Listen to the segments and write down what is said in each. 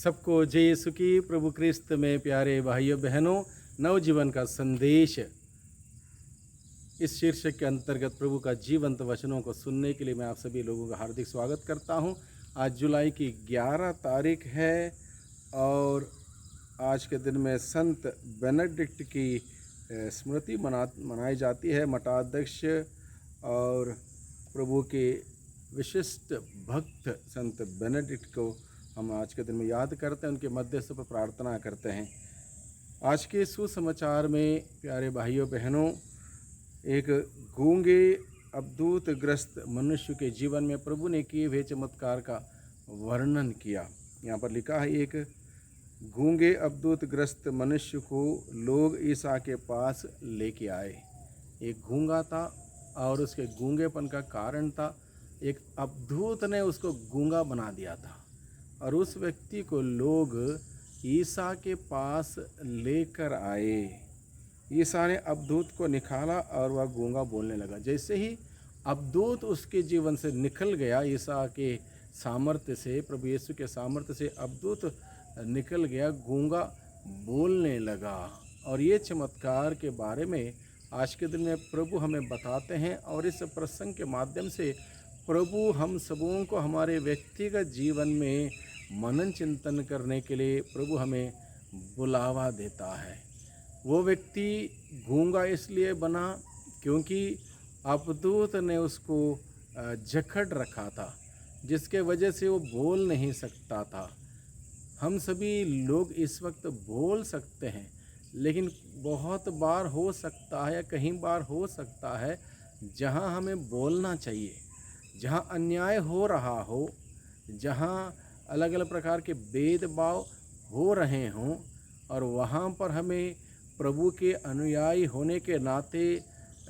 सबको जय यीशु की। प्रभु क्रिस्त में प्यारे भाइयों बहनों, नवजीवन का संदेश इस शीर्षक के अंतर्गत प्रभु का जीवंत वचनों को सुनने के लिए मैं आप सभी लोगों का हार्दिक स्वागत करता हूं। आज जुलाई की 11 तारीख है और आज के दिन में संत बेनेडिक्ट की स्मृति मनाई जाती है। मठाध्यक्ष और प्रभु के विशिष्ट भक्त संत बेनेडिक्ट को हम आज के दिन में याद करते हैं, उनके मध्यस्थ पर प्रार्थना करते हैं। आज के सुसमाचार में प्यारे भाइयों बहनों, एक गूंगे अवधूत ग्रस्त मनुष्य के जीवन में प्रभु ने किए हुए चमत्कार का वर्णन किया। यहाँ पर लिखा है, एक गूंगे अवधूत ग्रस्त मनुष्य को लोग ईसा के पास लेके आए। एक गूंगा था और उसके गूंगेपन का कारण था, एक अवधूत ने उसको गूंगा बना दिया था और उस व्यक्ति को लोग ईसा के पास लेकर आए। ईसा ने अवधूत को निकाला और वह गूंगा बोलने लगा। जैसे ही अवधूत उसके जीवन से निकल गया, ईसा के सामर्थ्य से, प्रभु यीशु के सामर्थ्य से अवधूत निकल गया, गूंगा बोलने लगा। और ये चमत्कार के बारे में आज के दिन में प्रभु हमें बताते हैं और इस प्रसंग के माध्यम से प्रभु हम सबों को हमारे व्यक्तिगत जीवन में मनन चिंतन करने के लिए प्रभु हमें बुलावा देता है। वो व्यक्ति गूंगा इसलिए बना क्योंकि अवधूत ने उसको जकड़ रखा था, जिसके वजह से वो बोल नहीं सकता था। हम सभी लोग इस वक्त बोल सकते हैं, लेकिन बहुत बार हो सकता है या कहीं बार हो सकता है जहां हमें बोलना चाहिए, जहां अन्याय हो रहा हो, जहां अलग अलग प्रकार के भेदभाव हो रहे हों और वहां पर हमें प्रभु के अनुयायी होने के नाते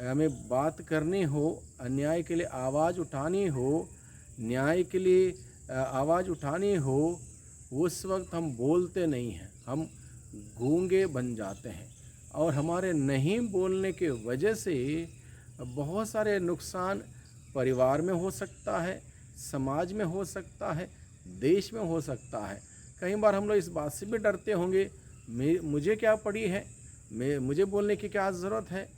हमें बात करनी हो, अन्याय के लिए आवाज़ उठानी हो, न्याय के लिए आवाज़ उठानी हो, उस वक्त हम बोलते नहीं हैं, हम गूंगे बन जाते हैं। और हमारे नहीं बोलने के वजह से बहुत सारे नुकसान परिवार में हो सकता है, समाज में हो सकता है, देश में हो सकता है। कई बार हम लोग इस बात से भी डरते होंगे, मुझे क्या पड़ी है, मुझे बोलने की क्या ज़रूरत है,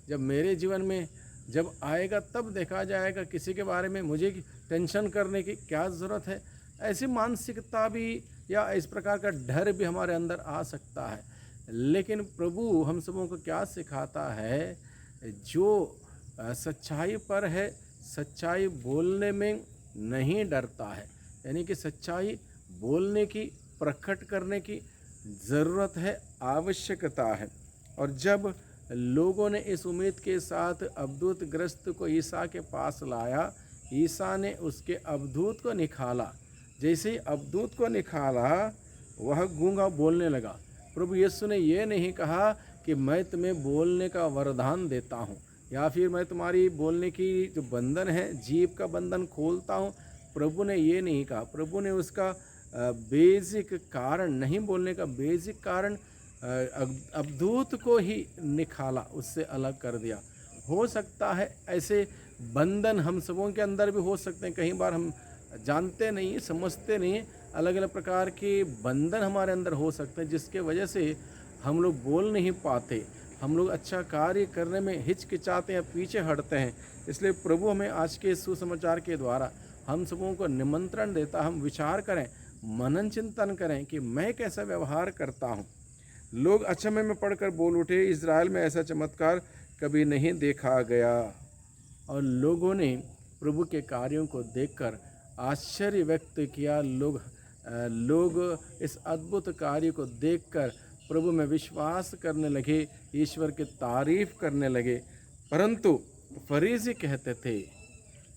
जब मेरे जीवन में जब आएगा तब देखा जाएगा, किसी के बारे में मुझे टेंशन करने की क्या ज़रूरत है। ऐसी मानसिकता भी या इस प्रकार का डर भी हमारे अंदर आ सकता है। लेकिन प्रभु हम सबों को क्या सिखाता है, जो सच्चाई पर है, सच्चाई बोलने में नहीं डरता है, यानी कि सच्चाई बोलने की, प्रकट करने की ज़रूरत है, आवश्यकता है। और जब लोगों ने इस उम्मीद के साथ अवधूत ग्रस्त को ईसा के पास लाया, ईसा ने उसके अवधूत को निकाला। जैसे ही अवधूत को निकाला, वह गूंगा बोलने लगा। प्रभु यीशु ने यह नहीं कहा कि मैं तुम्हें बोलने का वरदान देता हूँ या फिर मैं तुम्हारी बोलने की जो बंधन है, जीभ का बंधन खोलता हूँ। प्रभु ने ये नहीं कहा। प्रभु ने उसका बेसिक कारण, नहीं बोलने का बेसिक कारण अवधूत को ही निकाला, उससे अलग कर दिया। हो सकता है ऐसे बंधन हम सबों के अंदर भी हो सकते हैं। कई बार हम जानते नहीं, समझते नहीं, अलग अलग प्रकार के बंधन हमारे अंदर हो सकते हैं, जिसके वजह से हम लोग बोल नहीं पाते, हम लोग अच्छा कार्य करने में हिचकिचाते हैं, पीछे हटते हैं। इसलिए प्रभु हमें आज के सुसमाचार के द्वारा हम सबों को निमंत्रण देता, हम विचार करें, मनन चिंतन करें कि मैं कैसा व्यवहार करता हूँ। लोग अचंभे में पड़कर बोल उठे, इज़राइल में ऐसा चमत्कार कभी नहीं देखा गया। और लोगों ने प्रभु के कार्यों को देखकर आश्चर्य व्यक्त किया। लोग इस अद्भुत कार्य को देखकर प्रभु में विश्वास करने लगे, ईश्वर की तारीफ करने लगे। परंतु फरीसी कहते थे,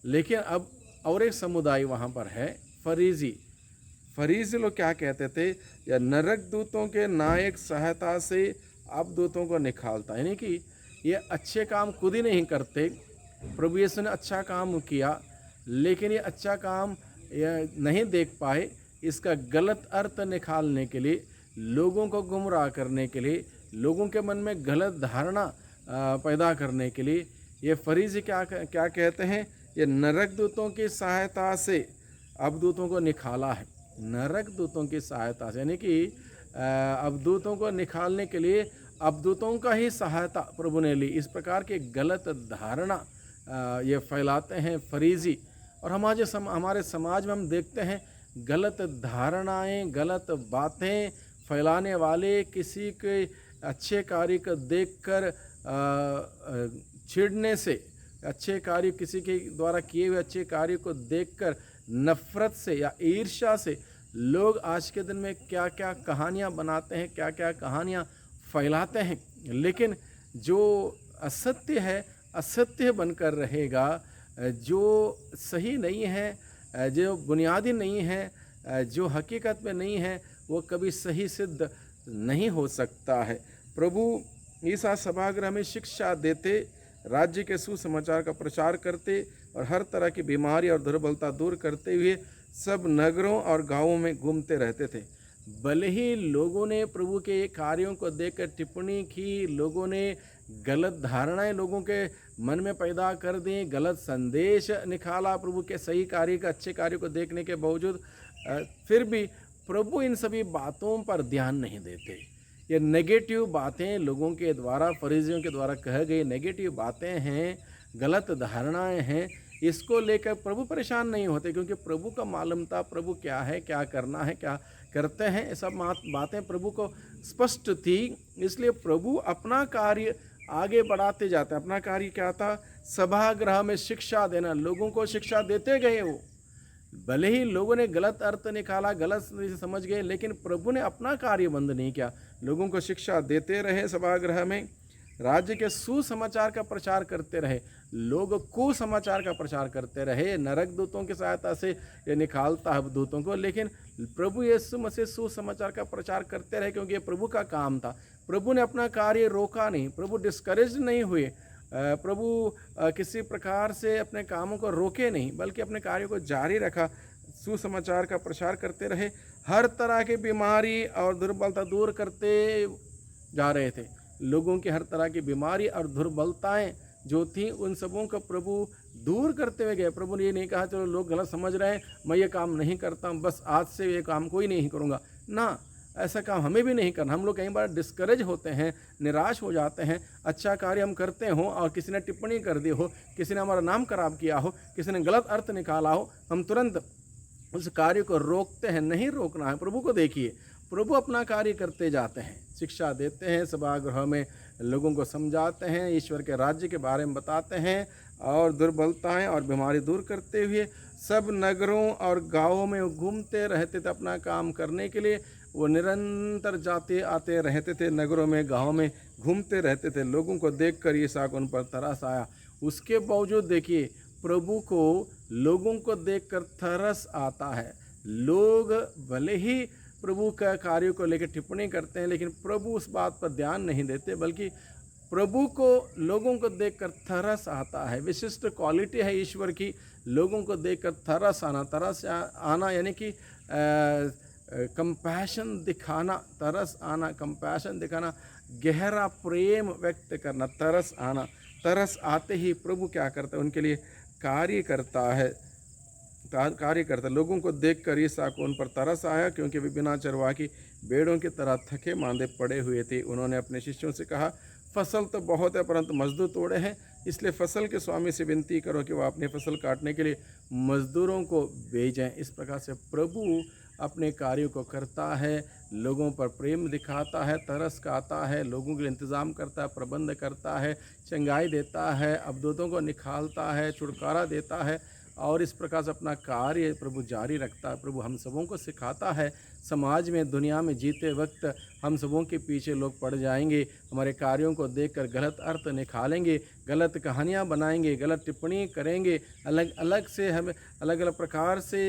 लेकिन अब और एक समुदाय वहाँ पर है, फरीसी लोग क्या कहते थे, या नरक दूतों के नायक सहायता से अवधूतों को निकालता। यानी कि ये अच्छे काम खुद ही नहीं करते। प्रभु यीशु ने अच्छा काम किया, लेकिन ये अच्छा काम ये नहीं देख पाए। इसका गलत अर्थ निकालने के लिए, लोगों को गुमराह करने के लिए, लोगों के मन में गलत धारणा पैदा करने के लिए ये फरीसी क्या कहते हैं, ये नरक दूतों की सहायता से अवधूतों को निकाला है। नरक दूतों की सहायता से, यानी कि अवदूतों को निकालने के लिए अवदूतों का ही सहायता प्रभु ने ली। इस प्रकार के गलत धारणा ये फैलाते हैं फरीसी, और हमारे समाज में हम देखते हैं गलत धारणाएं, गलत बातें फैलाने वाले किसी के अच्छे कार्य को देखकर चिढ़ने से, अच्छे कार्य किसी के द्वारा किए हुए अच्छे कार्य को देखकर नफरत से या ईर्ष्या से लोग आज के दिन में क्या क्या कहानियाँ बनाते हैं, क्या क्या कहानियाँ फैलाते हैं। लेकिन जो असत्य है असत्य बनकर रहेगा, जो सही नहीं है, जो बुनियादी नहीं है, जो हकीकत में नहीं है, वो कभी सही सिद्ध नहीं हो सकता है। प्रभु ईसा सभागृह में शिक्षा देते, राज्य के सुसमाचार का प्रचार करते और हर तरह की बीमारी और दुर्बलता दूर करते हुए सब नगरों और गांवों में घूमते रहते थे। भले ही लोगों ने प्रभु के कार्यों को देखकर टिप्पणी की, लोगों ने गलत धारणाएं लोगों के मन में पैदा कर दी, गलत संदेश निकाला प्रभु के सही कार्य का, अच्छे कार्य को देखने के बावजूद, फिर भी प्रभु इन सभी बातों पर ध्यान नहीं देते। ये नेगेटिव बातें लोगों के द्वारा, फरीसियों के द्वारा कह गई नेगेटिव बातें हैं, गलत धारणाएं हैं, इसको लेकर प्रभु परेशान नहीं होते, क्योंकि प्रभु का मालूम था प्रभु क्या है, क्या करना है, क्या करते हैं। ये सब बातें प्रभु को स्पष्ट थी, इसलिए प्रभु अपना कार्य आगे बढ़ाते जाते हैं। अपना कार्य क्या था? सभागृह में शिक्षा देना, लोगों को शिक्षा देते गए। वो भले ही लोगों ने गलत अर्थ निकाला, गलत समझ गए, लेकिन प्रभु ने अपना कार्य बंद नहीं किया, लोगों को शिक्षा देते रहे। सभागृह में राज्य के सुसमाचार का प्रचार करते रहे, लोग कुसमाचार का प्रचार करते रहे। नरक दूतों की सहायता से ये निकालता है दूतों को, लेकिन प्रभु यीशु मसीह सुसमाचार का प्रचार करते रहे, क्योंकि ये प्रभु का काम था। प्रभु ने अपना कार्य रोका नहीं, प्रभु डिस्करेज नहीं हुए, प्रभु किसी प्रकार से अपने कामों को रोके नहीं, बल्कि अपने कार्यों को जारी रखा, सुसमाचार का प्रचार करते रहे, हर तरह की बीमारी और दुर्बलता दूर करते जा रहे थे। लोगों की हर तरह की बीमारी और दुर्बलताएं जो थी, उन सबों को प्रभु दूर करते हुए गए। प्रभु ने ये नहीं कहा चलो लोग गलत समझ रहे हैं, मैं ये काम नहीं करता हूँ, बस आज से ये काम कोई नहीं करूँगा ना। ऐसा काम हमें भी नहीं करना। हम लोग कई बार डिस्करेज होते हैं, निराश हो जाते हैं। अच्छा कार्य हम करते हो और किसी ने टिप्पणी कर दी हो, किसी ने हमारा नाम खराब किया हो, किसी ने गलत अर्थ निकाला हो, हम तुरंत उस कार्य को रोकते हैं। नहीं रोकना है। प्रभु को देखिए, प्रभु अपना कार्य करते जाते हैं, शिक्षा देते हैं, सभागृह में लोगों को समझाते हैं, ईश्वर के राज्य के बारे में बताते हैं और दुर्बलताएं और बीमारी दूर करते हुए सब नगरों और गांवों में घूमते रहते थे अपना काम करने के लिए। वो निरंतर जाते आते रहते थे, नगरों में गांवों में घूमते रहते थे। लोगों को देखकर ईसा को उन पर तरस आया। उसके बावजूद देखिए, प्रभु को लोगों को देखकर तरस आता है। लोग भले ही प्रभु का कार्यों को लेकर टिप्पणी करते हैं, लेकिन प्रभु उस बात पर ध्यान नहीं देते, बल्कि प्रभु को लोगों को देखकर तरस आता है। विशिष्ट क्वालिटी है ईश्वर की, लोगों को देखकर तरस आना। तरस आना यानी कि कंपैशन दिखाना, तरस आना, कंपैशन दिखाना, गहरा प्रेम व्यक्त करना, तरस आना। तरस आते ही प्रभु क्या करता है? उनके लिए कार्य करता है, कार्य करता। लोगों को देखकर ईसा को उन पर तरस आया, क्योंकि वे बिना चरवाह की भेड़ों की तरह थके मांदे पड़े हुए थे। उन्होंने अपने शिष्यों से कहा, फसल तो बहुत है परंतु मजदूर थोड़े हैं, इसलिए फसल के स्वामी से विनती करो कि वह अपनी फसल काटने के लिए मजदूरों को भेजें। इस प्रकार से प्रभु अपने कार्यों को करता है, लोगों पर प्रेम दिखाता है, तरस खाता है, लोगों के लिए इंतज़ाम करता है, प्रबंध करता है, चंगाई देता है, अवदूतों को निकालता है, छुटकारा देता है, और इस प्रकार से अपना कार्य प्रभु जारी रखता है। प्रभु हम सबों को सिखाता है। समाज में, दुनिया में जीते वक्त हम सबों के पीछे लोग पड़ जाएंगे, हमारे कार्यों को देखकर गलत अर्थ निकालेंगे, गलत कहानियाँ बनाएंगे, गलत टिप्पणी करेंगे, अलग अलग से हमें अलग अलग प्रकार से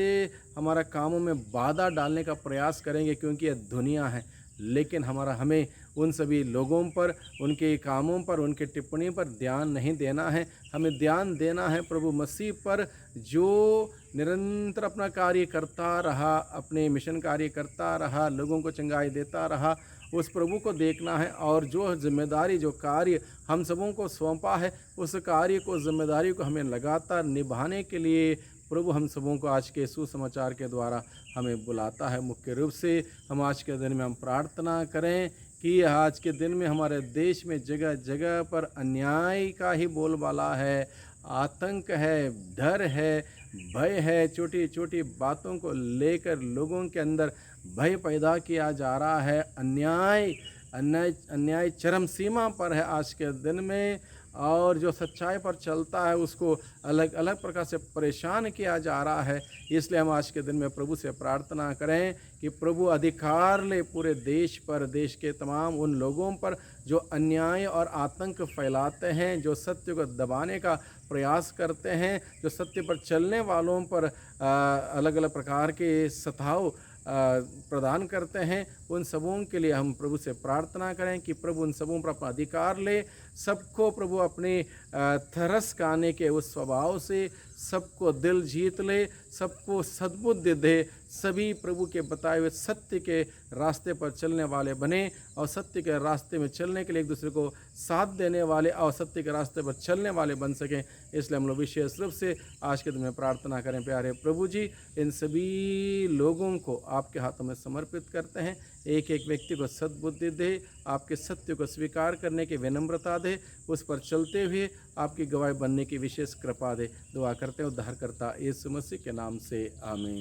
हमारा कामों में बाधा डालने का प्रयास करेंगे, क्योंकि यह दुनिया है। लेकिन हमें उन सभी लोगों पर, उनके कामों पर, उनके टिप्पणी पर ध्यान नहीं देना है। हमें ध्यान देना है प्रभु मसीह पर, जो निरंतर अपना कार्य करता रहा, अपने मिशन कार्य करता रहा, लोगों को चंगाई देता रहा। उस प्रभु को देखना है, और जो जिम्मेदारी, जो कार्य हम सबों को सौंपा है, उस कार्य को, जिम्मेदारी को हमें लगातार निभाने के लिए प्रभु हम सबों को आज के सुसमाचार के द्वारा हमें बुलाता है। मुख्य रूप से हम आज के दिन में हम प्रार्थना करें कि आज के दिन में हमारे देश में जगह जगह पर अन्याय का ही बोलबाला है, आतंक है, डर है, भय है। छोटी छोटी बातों को लेकर लोगों के अंदर भय पैदा किया जा रहा है। अन्याय अन्याय अन्याय चरम सीमा पर है आज के दिन में, और जो सच्चाई पर चलता है उसको अलग अलग प्रकार से परेशान किया जा रहा है। इसलिए हम आज के दिन में प्रभु से प्रार्थना करें कि प्रभु अधिकार ले पूरे देश पर, देश के तमाम उन लोगों पर जो अन्याय और आतंक फैलाते हैं, जो सत्य को दबाने का प्रयास करते हैं, जो सत्य पर चलने वालों पर अलग अलग प्रकार के सताव प्रदान करते हैं। उन सबों के लिए हम प्रभु से प्रार्थना करें कि प्रभु उन सबों पर अपना अधिकार ले, सबको प्रभु अपने तरस खाने के उस स्वभाव से सबको दिल जीत ले, सबको सद्बुद्धि दे, सभी प्रभु के बताए हुए सत्य के रास्ते पर चलने वाले बने और सत्य के रास्ते में चलने के लिए एक दूसरे को साथ देने वाले और सत्य के रास्ते पर चलने वाले बन सकें। इसलिए हम लोग विशेष रूप से आज के दिन में प्रार्थना करें। प्यारे प्रभु जी, इन सभी लोगों को आपके हाथों में समर्पित करते हैं। एक एक व्यक्ति को सद्बुद्धि दे, आपके सत्य को स्वीकार करने की विनम्रता दे, उस पर चलते हुए आपकी गवाही बनने की विशेष कृपा दे। दुआ करते हैं उद्धारकर्ता यीशु मसीह के नाम से, आमीन।